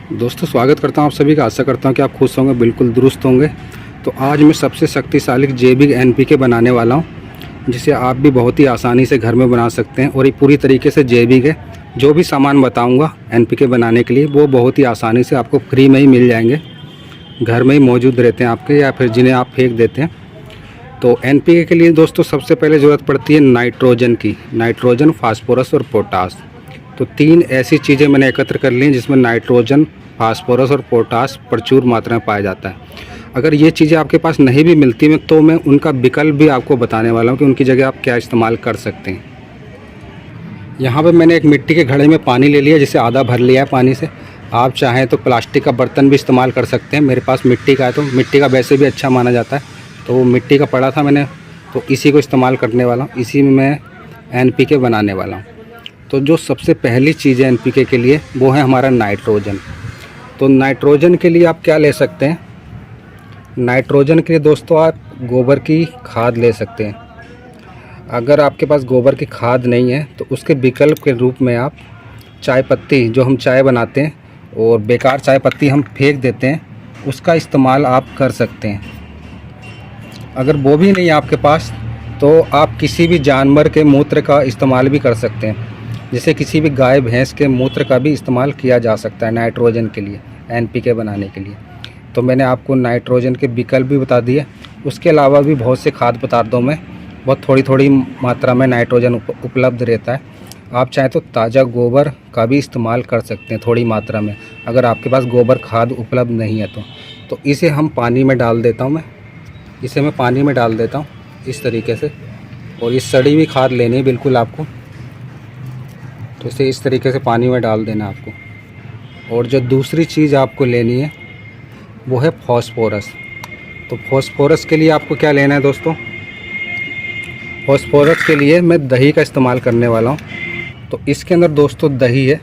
दोस्तों स्वागत करता हूं आप सभी का। आशा करता हूं कि आप खुश होंगे, बिल्कुल दुरुस्त होंगे। तो आज मैं सबसे शक्तिशाली जैविक एनपीके बनाने वाला हूं, जिसे आप भी बहुत ही आसानी से घर में बना सकते हैं और ये पूरी तरीके से जैविक है। जो भी सामान बताऊंगा एनपीके बनाने के लिए वो बहुत ही आसानी से आपको फ्री में ही मिल जाएंगे, घर में ही मौजूद रहते हैं आपके, या फिर जिन्हें आप फेंक देते हैं। तो एनपीके के लिए दोस्तों सबसे पहले ज़रूरत पड़ती है नाइट्रोजन की। नाइट्रोजन, फास्फोरस और पोटास। तो तीन ऐसी चीज़ें मैंने एकत्र कर ली हैं जिसमें नाइट्रोजन, फास्फोरस और पोटास प्रचुर मात्रा में पाया जाता है। अगर ये चीज़ें आपके पास नहीं भी मिलती हैं तो मैं उनका विकल्प भी आपको बताने वाला हूँ कि उनकी जगह आप क्या इस्तेमाल कर सकते हैं। यहाँ पे मैंने एक मिट्टी के घड़े में पानी ले लिया, जिसे आधा भर लिया है पानी से। आप चाहें तो प्लास्टिक का बर्तन भी इस्तेमाल कर सकते हैं। मेरे पास मिट्टी का है, तो मिट्टी का वैसे भी अच्छा माना जाता है, तो वो मिट्टी का पड़ा था मैंने, तो इसी को इस्तेमाल करने वाला हूँ। इसी में मैं एनपीके बनाने वाला हूँ। तो जो सबसे पहली चीज़ है एनपीके के लिए वो है हमारा नाइट्रोजन। तो नाइट्रोजन के लिए आप क्या ले सकते हैं? नाइट्रोजन के लिए दोस्तों आप गोबर की खाद ले सकते हैं। अगर आपके पास गोबर की खाद नहीं है तो उसके विकल्प के रूप में आप चाय पत्ती, जो हम चाय बनाते हैं और बेकार चाय पत्ती हम फेंक देते हैं, उसका इस्तेमाल आप कर सकते हैं। अगर वो भी नहीं है आपके पास तो आप किसी भी जानवर के मूत्र का इस्तेमाल भी कर सकते हैं। जैसे किसी भी गाय भैंस के मूत्र का भी इस्तेमाल किया जा सकता है नाइट्रोजन के लिए, एनपीके बनाने के लिए। तो मैंने आपको नाइट्रोजन के विकल्प भी बता दिए। उसके अलावा भी बहुत से खाद्य पदार्थों में बहुत थोड़ी थोड़ी मात्रा में नाइट्रोजन उपलब्ध रहता है। आप चाहें तो ताज़ा गोबर का भी इस्तेमाल कर सकते हैं थोड़ी मात्रा में, अगर आपके पास गोबर खाद उपलब्ध नहीं है तो इसे हम पानी में डाल देता हूँ इसे मैं पानी में डाल देता हूँ इस तरीके से। और ये सड़ी हुई खाद लेनी है बिल्कुल आपको, तो इसे इस तरीके से पानी में डाल देना आपको। और जो दूसरी चीज़ आपको लेनी है वो है फॉस्फोरस। तो फॉस्फोरस के लिए आपको क्या लेना है दोस्तों? फॉस्फोरस के लिए मैं दही का इस्तेमाल करने वाला हूँ। तो इसके अंदर दोस्तों दही है।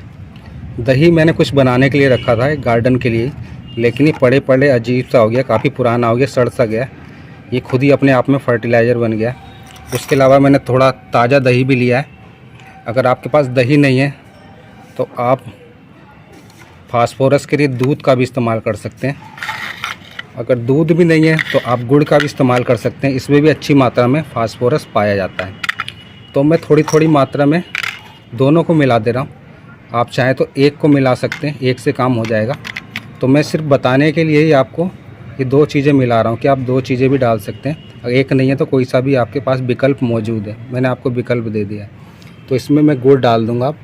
दही मैंने कुछ बनाने के लिए रखा था, एक गार्डन के लिए, लेकिन ये पड़े पड़े अजीब सा हो गया, काफ़ी पुराना हो गया, सड़ सा गया। ये खुद ही अपने आप में फर्टिलाइज़र बन गया। उसके अलावा मैंने थोड़ा ताज़ा दही भी लिया है। अगर आपके पास दही नहीं है तो आप फास्फोरस के लिए दूध का भी इस्तेमाल कर सकते हैं। अगर दूध भी नहीं है तो आप गुड़ का भी इस्तेमाल कर सकते हैं, इसमें भी अच्छी मात्रा में फास्फोरस पाया जाता है। तो मैं थोड़ी थोड़ी मात्रा में दोनों को मिला दे रहा हूँ। आप चाहें तो एक को मिला सकते हैं, एक से काम हो जाएगा। तो मैं सिर्फ बताने के लिए ही आपको ये दो चीज़ें मिला रहा हूँ कि आप दो चीज़ें भी डाल सकते हैं। अगर एक नहीं है तो कोई सा भी आपके पास विकल्प मौजूद है, मैंने आपको विकल्प दे दिया है। तो इसमें मैं गुड़ डाल दूँगा। आप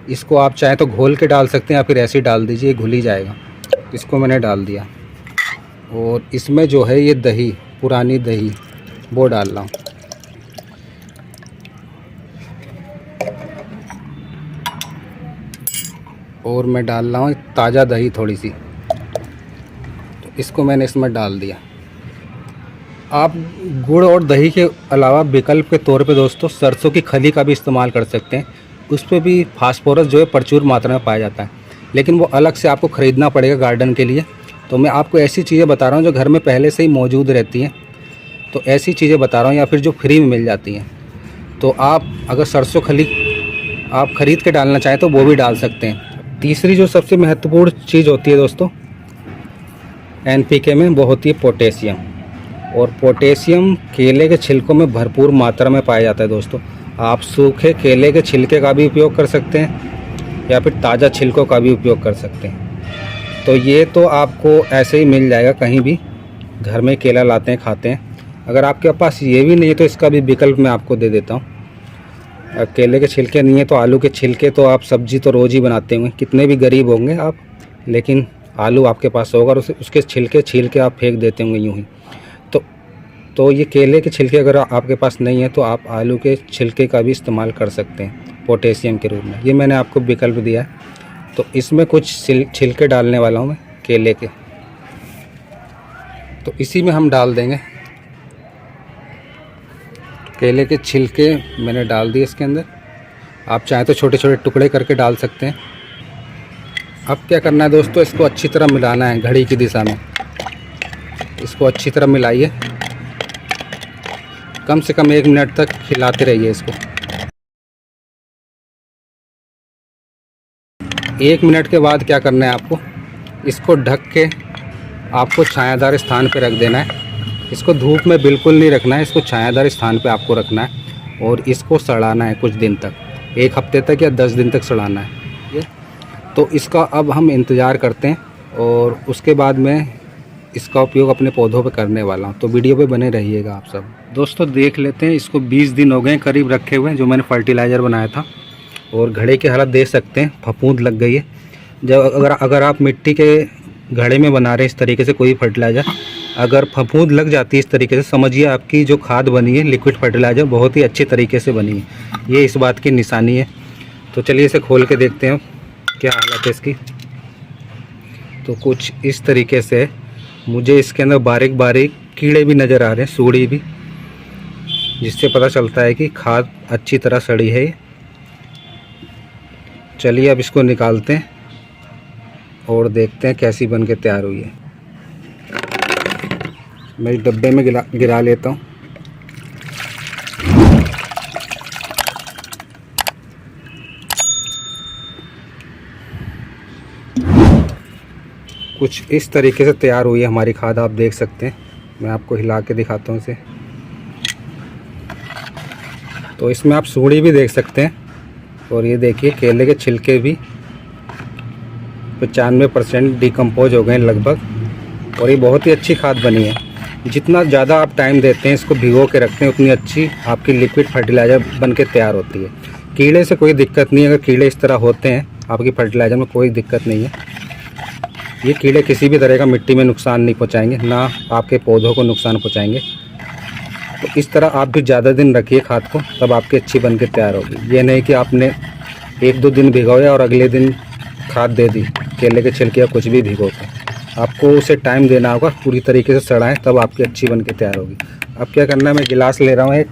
इसको आप चाहें तो घोल के डाल सकते हैं या फिर ऐसे ही डाल दीजिए, घुल ही जाएगा। इसको मैंने डाल दिया। और इसमें जो है ये दही, पुरानी दही, वो डाल रहा हूँ। और मैं डाल रहा हूँ ताज़ा दही थोड़ी सी, तो इसको मैंने इसमें डाल दिया। आप गुड़ और दही के अलावा विकल्प के तौर पे दोस्तों सरसों की खली का भी इस्तेमाल कर सकते हैं। उस पर भी फास्फोरस जो है प्रचुर मात्रा में पाया जाता है, लेकिन वो अलग से आपको ख़रीदना पड़ेगा गार्डन के लिए। तो मैं आपको ऐसी चीज़ें बता रहा हूँ जो घर में पहले से ही मौजूद रहती हैं। तो ऐसी चीज़ें बता रहा हूँ, या फिर जो फ्री में मिल जाती हैं। तो आप अगर सरसों खली आप ख़रीद के डालना चाहें तो वो भी डाल सकते हैं। तीसरी जो सबसे महत्वपूर्ण चीज़ होती है दोस्तों एनपीके में, वो होती है पोटेशियम। और पोटेशियम केले के छिलकों में भरपूर मात्रा में पाया जाता है दोस्तों। आप सूखे केले के छिलके का भी उपयोग कर सकते हैं या फिर ताज़ा छिलकों का भी उपयोग कर सकते हैं। तो ये तो आपको ऐसे ही मिल जाएगा, कहीं भी घर में केला लाते हैं खाते हैं। अगर आपके पास ये भी नहीं है तो इसका भी विकल्प मैं आपको दे देता हूँ। केले के छिलके नहीं है तो आलू के छिलके, तो आप सब्जी तो रोज़ ही बनाते होंगे, कितने भी गरीब होंगे आप, लेकिन आलू आपके पास होगा और उसके छिलके छील के आप फेंक देते होंगे यूँ ही। तो ये केले के छिलके अगर आपके पास नहीं है तो आप आलू के छिलके का भी इस्तेमाल कर सकते हैं पोटेशियम के रूप में। ये मैंने आपको विकल्प दिया है। तो इसमें कुछ छिलके डालने वाला हूँ मैं केले के, तो इसी में हम डाल देंगे। केले के छिलके मैंने डाल दिए इसके अंदर। आप चाहें तो छोटे छोटे टुकड़े करके डाल सकते हैं। अब क्या करना है दोस्तों, इसको अच्छी तरह मिलाना है घड़ी की दिशा में। इसको अच्छी तरह मिलाइए, कम से कम 1 मिनट तक हिलाते रहिए इसको। 1 मिनट के बाद क्या करना है आपको, इसको ढक के आपको छायादार स्थान पे रख देना है। इसको धूप में बिल्कुल नहीं रखना है, इसको छायादार स्थान पे आपको रखना है और इसको सड़ाना है कुछ दिन तक, 1 हफ्ते तक या 10 दिन तक सड़ाना है ये। तो इसका अब हम इंतज़ार करते हैं और उसके बाद में इसका उपयोग अपने पौधों पे करने वाला हूँ। तो वीडियो पे बने रहिएगा आप सब। दोस्तों देख लेते हैं, इसको 20 दिन हो गए करीब रखे हुए हैं, जो मैंने फर्टिलाइज़र बनाया था। और घड़े की हालत देख सकते हैं, फफूंद लग गई है। जब अगर आप मिट्टी के घड़े में बना रहे हैं इस तरीके से कोई फर्टिलाइज़र, अगर फफूंद लग जाती है इस तरीके से, समझिए आपकी जो खाद बनी है लिक्विड फर्टिलाइज़र बहुत ही अच्छे तरीके से बनी है। ये इस बात की निशानी है। तो चलिए इसे खोल के देखते हैं क्या हालत है इसकी। तो कुछ इस तरीके से मुझे इसके अंदर बारीक बारीक कीड़े भी नज़र आ रहे हैं, सूड़ी भी, जिससे पता चलता है कि खाद अच्छी तरह सड़ी है। चलिए अब इसको निकालते हैं और देखते हैं कैसी बन के तैयार हुई है। मैं इस डब्बे में गिरा लेता हूँ। कुछ इस तरीके से तैयार हुई है हमारी खाद, आप देख सकते हैं। मैं आपको हिला के दिखाता हूँ इसे। तो इसमें आप सूड़ी भी देख सकते हैं और ये देखिए केले के छिलके भी 95% डिकम्पोज हो गए लगभग। और ये बहुत ही अच्छी खाद बनी है। जितना ज़्यादा आप टाइम देते हैं इसको भिगो के रखते हैं, उतनी अच्छी आपकी लिक्विड फर्टिलाइज़र बन के तैयार होती है। कीड़े से कोई दिक्कत नहीं है। अगर कीड़े इस तरह होते हैं आपकी फर्टिलाइज़र में, कोई दिक्कत नहीं है। ये कीड़े किसी भी तरह का मिट्टी में नुकसान नहीं पहुंचाएंगे, ना आपके पौधों को नुकसान पहुंचाएंगे। तो इस तरह आप भी ज़्यादा दिन रखिए खाद को, तब आपकी अच्छी बन के तैयार होगी। ये नहीं कि आपने 1-2 दिन भिगोया और अगले दिन खाद दे दी, केले के छिलके या कुछ भी भिगो के। आपको उसे टाइम देना होगा, पूरी तरीके से सड़ाएँ, तब आपकी अच्छी बन के तैयार होगी। अब क्या करना है, मैं गिलास ले रहा हूँ एक।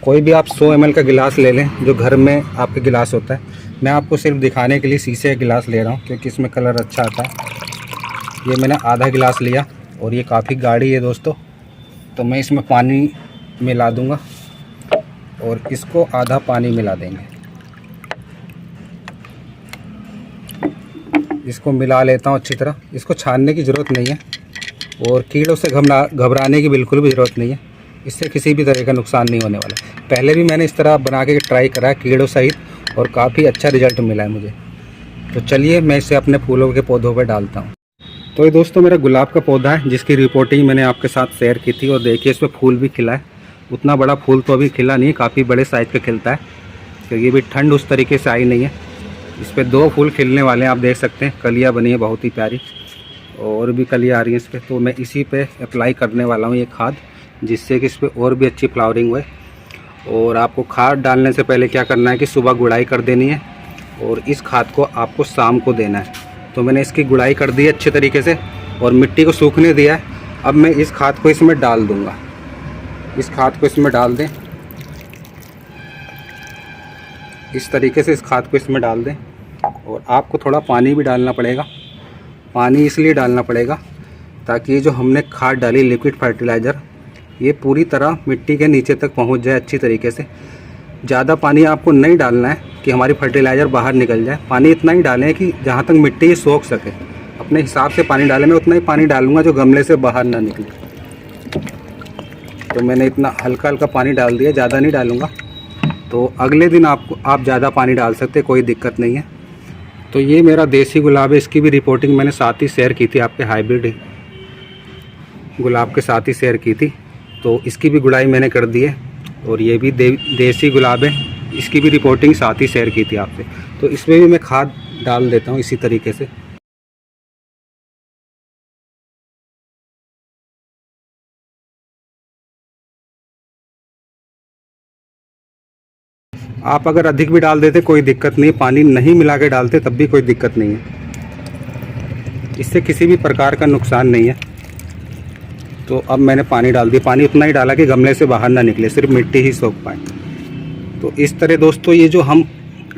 कोई भी आप 100 ml का गिलास ले लें, जो घर में आपके गिलास होता है। मैं आपको सिर्फ दिखाने के लिए शीशे का गिलास ले रहा हूँ, क्योंकि इसमें कलर अच्छा आता है। ये मैंने आधा गिलास लिया और ये काफ़ी गाढ़ी है दोस्तों। तो मैं इसमें पानी मिला दूँगा और इसको आधा पानी मिला देंगे। इसको मिला लेता हूँ अच्छी तरह। इसको छानने की ज़रूरत नहीं है और कीड़ों से घबराने की बिल्कुल भी ज़रूरत नहीं है। इससे किसी भी तरह का नुकसान नहीं होने वाला। पहले भी मैंने इस तरह बना के ट्राई करा है कीड़ों सहित, और काफ़ी अच्छा रिजल्ट मिला है मुझे। तो चलिए मैं इसे अपने फूलों के पौधों पर डालता हूँ। तो ये दोस्तों मेरा गुलाब का पौधा है, जिसकी रिपोर्टिंग मैंने आपके साथ शेयर की थी। और देखिए इसमें फूल भी खिला है। उतना बड़ा फूल तो अभी खिला नहीं है, काफ़ी बड़े साइज़ का खिलता है, क्योंकि ये भी ठंड उस तरीके से आई नहीं है। इस पर 2 फूल खिलने वाले हैं, आप देख सकते हैं। कलियाँ बनी है बहुत ही प्यारी, और भी कलियाँ आ रही हैं इस पर। तो मैं इसी पे अप्लाई करने वाला हूँ ये खाद, जिससे कि इस पर और भी अच्छी फ्लावरिंग हुए। और आपको खाद डालने से पहले क्या करना है कि सुबह गुड़ाई कर देनी है, और इस खाद को आपको शाम को देना है। तो मैंने इसकी गुड़ाई कर दी है अच्छे तरीके से और मिट्टी को सूखने दिया है। अब मैं इस खाद को इसमें डाल दूँगा। इस खाद को इसमें डाल दें, इस तरीके से इस खाद को इसमें डाल दें। और आपको थोड़ा पानी भी डालना पड़ेगा। पानी इसलिए डालना पड़ेगा ताकि ये जो हमने खाद डाली लिक्विड फर्टिलाइज़र, ये पूरी तरह मिट्टी के नीचे तक पहुंच जाए अच्छी तरीके से। ज़्यादा पानी आपको नहीं डालना है कि हमारी फर्टिलाइज़र बाहर निकल जाए। पानी इतना ही डालें कि जहाँ तक मिट्टी ये सोख सके। अपने हिसाब से पानी डालें। मैं उतना ही पानी डालूँगा जो गमले से बाहर ना निकले। तो मैंने इतना हल्का हल्का पानी डाल दिया, ज़्यादा नहीं डालूँगा। तो अगले दिन आप ज़्यादा पानी डाल सकते, कोई दिक्कत नहीं है। तो ये मेरा देसी गुलाब है, इसकी भी रिपोर्टिंग मैंने साथ ही शेयर की थी आपके हाइब्रिड गुलाब के साथ ही शेयर की थी। तो इसकी भी गुड़ाई मैंने कर दी है, और ये भी देसी गुलाब है, इसकी भी रिपोर्टिंग साथ ही शेयर की थी आपसे। तो इसमें भी मैं खाद डाल देता हूँ इसी तरीके से। आप अगर अधिक भी डाल देते कोई दिक्कत नहीं, पानी नहीं मिला के डालते तब भी कोई दिक्कत नहीं है। इससे किसी भी प्रकार का नुकसान नहीं है। तो अब मैंने पानी डाल दिया। पानी उतना ही डाला कि गमले से बाहर ना निकले, सिर्फ मिट्टी ही सोख पाए। तो इस तरह दोस्तों ये जो हम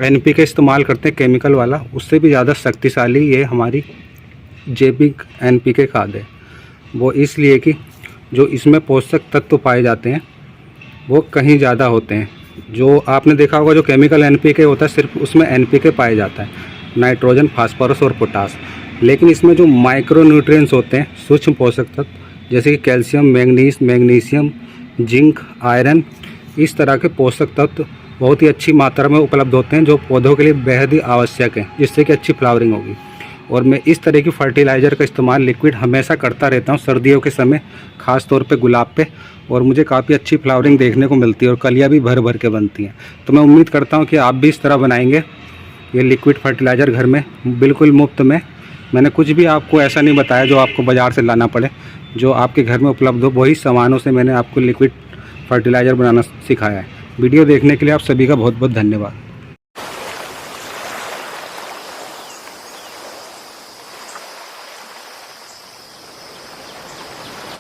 NPK इस्तेमाल करते हैं केमिकल वाला, उससे भी ज़्यादा शक्तिशाली ये हमारी जैविक NPK खाद है। वो इसलिए कि जो इसमें पोषक तत्व पाए जाते हैं वो कहीं ज़्यादा होते हैं। जो आपने देखा होगा जो केमिकल NPK होता है, सिर्फ उसमें NPK पाया जाता है, नाइट्रोजन, फास्फोरस और पोटास। लेकिन इसमें जो माइक्रो न्यूट्रिएंट्स होते हैं, सूक्ष्म पोषक तत्व जैसे कि कैल्शियम, मैग्नीशियम, जिंक, आयरन, इस तरह के पोषक तत्व बहुत ही अच्छी मात्रा में उपलब्ध होते हैं जो पौधों के लिए बेहद ही आवश्यक हैं, जिससे कि अच्छी फ्लावरिंग होगी। और मैं इस तरह की फर्टिलाइज़र का इस्तेमाल लिक्विड हमेशा करता रहता हूँ सर्दियों के समय, ख़ास तौर पे गुलाब पे, और मुझे काफ़ी अच्छी फ्लावरिंग देखने को मिलती है और कलियाँ भी भर भर के बनती हैं। तो मैं उम्मीद करता हूँ कि आप भी इस तरह बनाएंगे ये लिक्विड फर्टिलाइज़र घर में बिल्कुल मुफ्त में। मैंने कुछ भी आपको ऐसा नहीं बताया जो आपको बाज़ार से लाना पड़े, जो आपके घर में उपलब्ध हो वही सामानों से मैंने आपको लिक्विड फर्टिलाइज़र बनाना सिखाया है। वीडियो देखने के लिए आप सभी का बहुत बहुत धन्यवाद।